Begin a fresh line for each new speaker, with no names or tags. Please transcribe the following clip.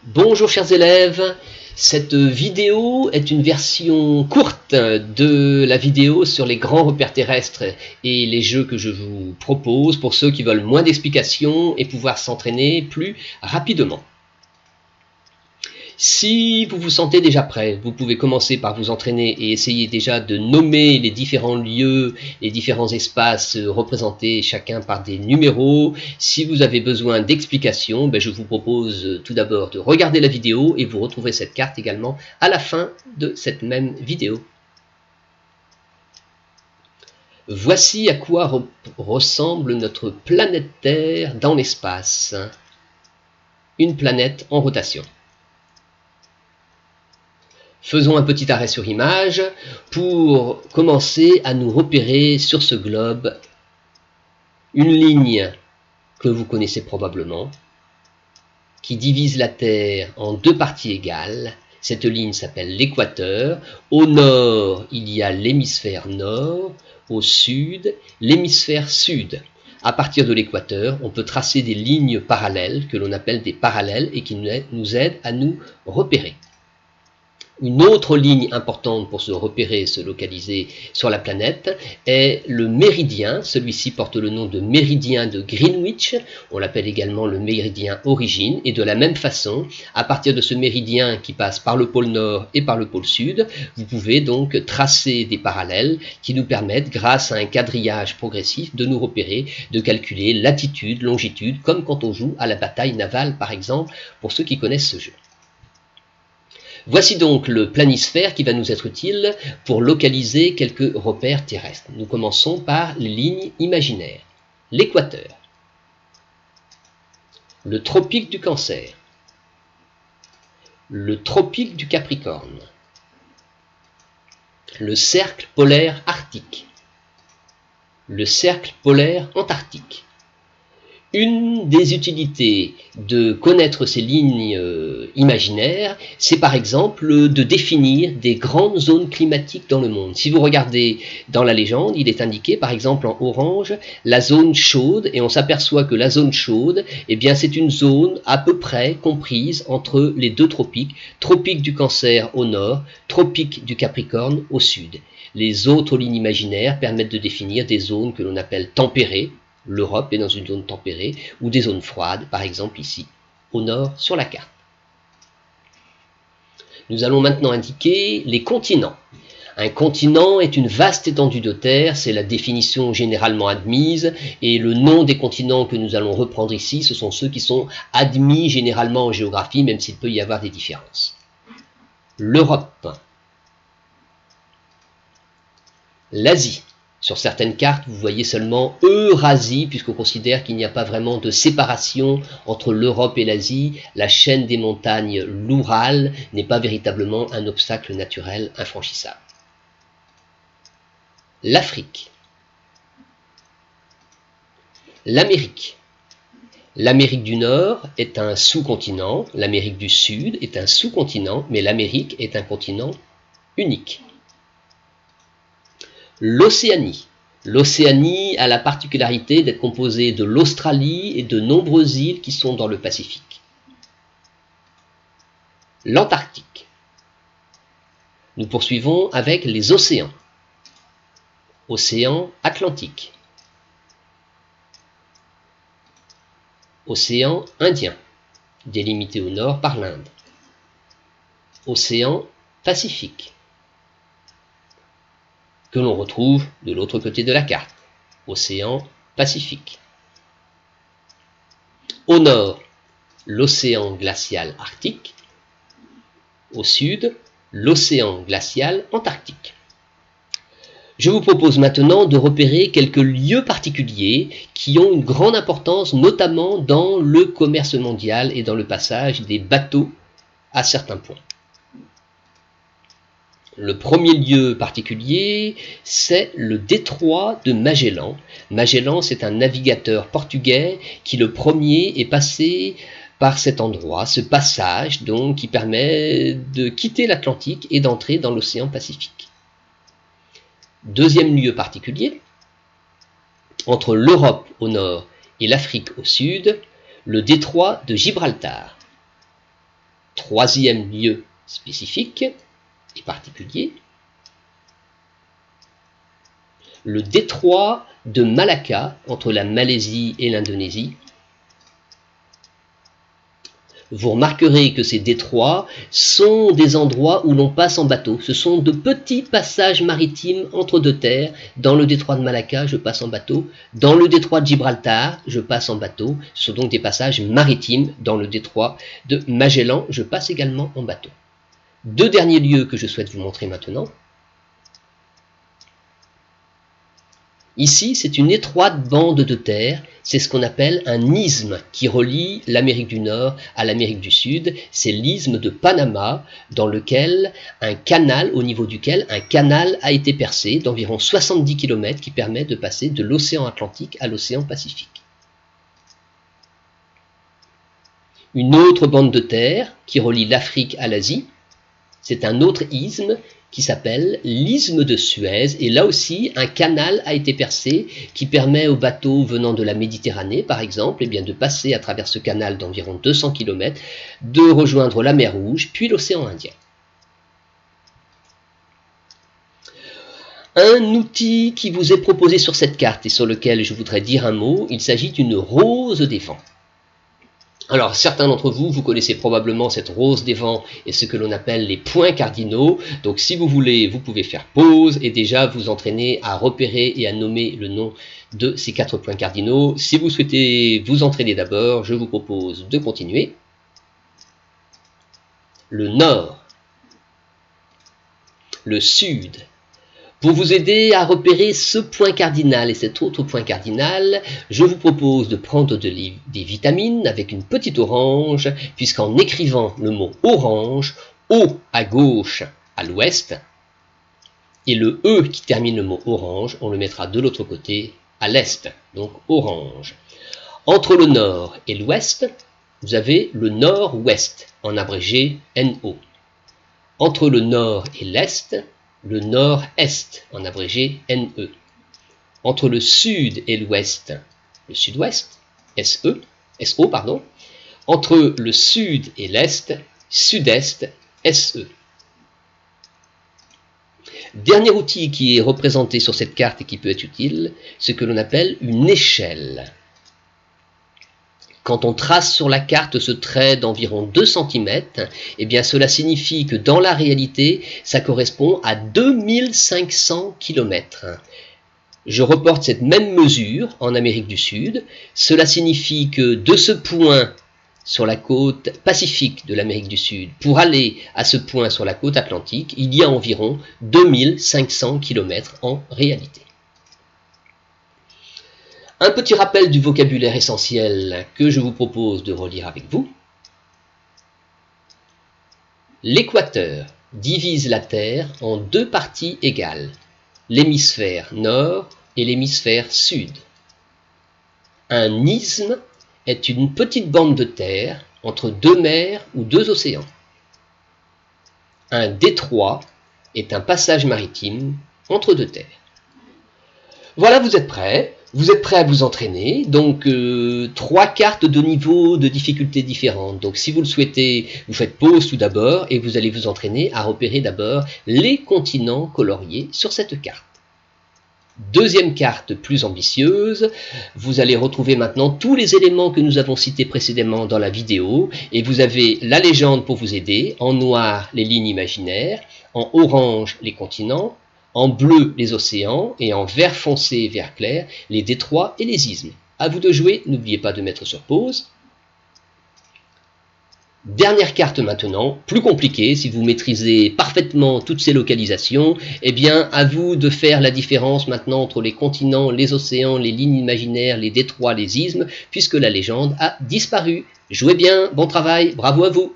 Bonjour chers élèves, cette vidéo est une version courte de la vidéo sur les grands repères terrestres et les jeux que je vous propose pour ceux qui veulent moins d'explications et pouvoir s'entraîner plus rapidement. Si vous vous sentez déjà prêt, vous pouvez commencer par vous entraîner et essayer déjà de nommer les différents lieux, les différents espaces représentés chacun par des numéros. Si vous avez besoin d'explications, je vous propose tout d'abord de regarder la vidéo et vous retrouverez cette carte également à la fin de cette même vidéo. Voici à quoi ressemble notre planète Terre dans l'espace. Une planète en rotation. Faisons un petit arrêt sur image pour commencer à nous repérer sur ce globe une ligne que vous connaissez probablement qui divise la Terre en deux parties égales. Cette ligne s'appelle l'équateur. Au nord, il y a l'hémisphère nord, au sud, l'hémisphère sud. À partir de l'équateur, on peut tracer des lignes parallèles que l'on appelle des parallèles et qui nous aident à nous repérer. Une autre ligne importante pour se repérer, se localiser sur la planète est le méridien. Celui-ci porte le nom de méridien de Greenwich. On l'appelle également le méridien origine. Et de la même façon, à partir de ce méridien qui passe par le pôle nord et par le pôle sud, vous pouvez donc tracer des parallèles qui nous permettent, grâce à un quadrillage progressif, de nous repérer, de calculer latitude, longitude, comme quand on joue à la bataille navale par exemple, pour ceux qui connaissent ce jeu. Voici donc le planisphère qui va nous être utile pour localiser quelques repères terrestres. Nous commençons par les lignes imaginaires. L'équateur, le tropique du Cancer, le tropique du Capricorne, le cercle polaire arctique, le cercle polaire antarctique. Une des utilités de connaître ces lignes imaginaires, c'est par exemple de définir des grandes zones climatiques dans le monde. Si vous regardez dans la légende, il est indiqué par exemple en orange la zone chaude, et on s'aperçoit que la zone chaude, c'est une zone à peu près comprise entre les deux tropiques, tropique du Cancer au nord, tropique du Capricorne au sud. Les autres lignes imaginaires permettent de définir des zones que l'on appelle tempérées. L'Europe est dans une zone tempérée, ou des zones froides, par exemple ici, au nord sur la carte. Nous allons maintenant indiquer les continents. Un continent est une vaste étendue de terre, c'est la définition généralement admise, et le nom des continents que nous allons reprendre ici, ce sont ceux qui sont admis généralement en géographie, même s'il peut y avoir des différences. L'Europe, l'Asie. Sur certaines cartes, vous voyez seulement Eurasie, puisqu'on considère qu'il n'y a pas vraiment de séparation entre l'Europe et l'Asie. La chaîne des montagnes, l'Oural, n'est pas véritablement un obstacle naturel infranchissable. L'Afrique. L'Amérique. L'Amérique du Nord est un sous-continent, l'Amérique du Sud est un sous-continent, mais l'Amérique est un continent unique. L'Océanie. L'Océanie a la particularité d'être composée de l'Australie et de nombreuses îles qui sont dans le Pacifique. L'Antarctique. Nous poursuivons avec les océans. Océan Atlantique. Océan Indien, délimité au nord par l'Inde. Océan Pacifique, que l'on retrouve de l'autre côté de la carte, océan Pacifique. Au nord, l'océan glacial arctique. Au sud, l'océan glacial antarctique. Je vous propose maintenant de repérer quelques lieux particuliers qui ont une grande importance, notamment dans le commerce mondial et dans le passage des bateaux à certains points. Le premier lieu particulier, c'est le détroit de Magellan. Magellan, c'est un navigateur portugais qui le premier est passé par cet endroit, ce passage donc qui permet de quitter l'Atlantique et d'entrer dans l'océan Pacifique. Deuxième lieu particulier, entre l'Europe au nord et l'Afrique au sud, le détroit de Gibraltar. troisième lieu spécifique et particulier, le détroit de Malacca, entre la Malaisie et l'Indonésie. Vous remarquerez que ces détroits sont des endroits où l'on passe en bateau. Ce sont de petits passages maritimes entre deux terres. Dans le détroit de Malacca, je passe en bateau. Dans le détroit de Gibraltar, je passe en bateau. Ce sont donc des passages maritimes. Dans le détroit de Magellan, je passe également en bateau. Deux derniers lieux que je souhaite vous montrer maintenant. Ici, c'est une étroite bande de terre, c'est ce qu'on appelle un isthme qui relie l'Amérique du Nord à l'Amérique du Sud. C'est l'isthme de Panama, dans lequel au niveau duquel un canal a été percé d'environ 70 km qui permet de passer de l'océan Atlantique à l'océan Pacifique. Une autre bande de terre qui relie l'Afrique à l'Asie, c'est un autre isthme qui s'appelle l'isthme de Suez, et là aussi un canal a été percé qui permet aux bateaux venant de la Méditerranée par exemple de passer à travers ce canal d'environ 200 km, de rejoindre la mer Rouge puis l'océan Indien. Un outil qui vous est proposé sur cette carte et sur lequel je voudrais dire un mot, il s'agit d'une rose des vents. Alors, certains d'entre vous, vous connaissez probablement cette rose des vents et ce que l'on appelle les points cardinaux. Donc, si vous voulez, vous pouvez faire pause et déjà vous entraîner à repérer et à nommer le nom de ces 4 points cardinaux. Si vous souhaitez vous entraîner d'abord, je vous propose de continuer. Le nord, le sud. Pour vous aider à repérer ce point cardinal et cet autre point cardinal, je vous propose de prendre des vitamines avec une petite orange, puisqu'en écrivant le mot orange, O à gauche à l'ouest, et le E qui termine le mot orange, on le mettra de l'autre côté à l'est, donc orange. Entre le nord et l'ouest, vous avez le nord-ouest, en abrégé NO. Entre le nord et l'est, le nord-est, en abrégé NE. Entre le sud et l'ouest, le sud-ouest, SO. Entre le sud et l'est, sud-est, SE. Dernier outil qui est représenté sur cette carte et qui peut être utile, ce que l'on appelle une échelle. Quand on trace sur la carte ce trait d'environ 2 cm, eh bien cela signifie que dans la réalité, ça correspond à 2500 km. Je reporte cette même mesure en Amérique du Sud. Cela signifie que de ce point sur la côte pacifique de l'Amérique du Sud, pour aller à ce point sur la côte atlantique, il y a environ 2500 km en réalité. Un petit rappel du vocabulaire essentiel que je vous propose de relire avec vous. L'équateur divise la Terre en 2 parties égales, l'hémisphère nord et l'hémisphère sud. Un isthme est une petite bande de terre entre 2 mers ou 2 océans. Un détroit est un passage maritime entre 2 terres. Voilà, vous êtes prêts. Vous êtes prêts à vous entraîner, donc 3 cartes de niveau de difficulté différentes. Donc si vous le souhaitez, vous faites pause tout d'abord et vous allez vous entraîner à repérer d'abord les continents coloriés sur cette carte. Deuxième carte plus ambitieuse, vous allez retrouver maintenant tous les éléments que nous avons cités précédemment dans la vidéo et vous avez la légende pour vous aider, en noir les lignes imaginaires, en orange les continents, en bleu les océans et en vert foncé et vert clair les détroits et les isthmes. À vous de jouer, n'oubliez pas de mettre sur pause. Dernière carte maintenant, plus compliquée, si vous maîtrisez parfaitement toutes ces localisations, eh bien à vous de faire la différence maintenant entre les continents, les océans, les lignes imaginaires, les détroits, les isthmes, puisque la légende a disparu. Jouez bien, bon travail, bravo à vous!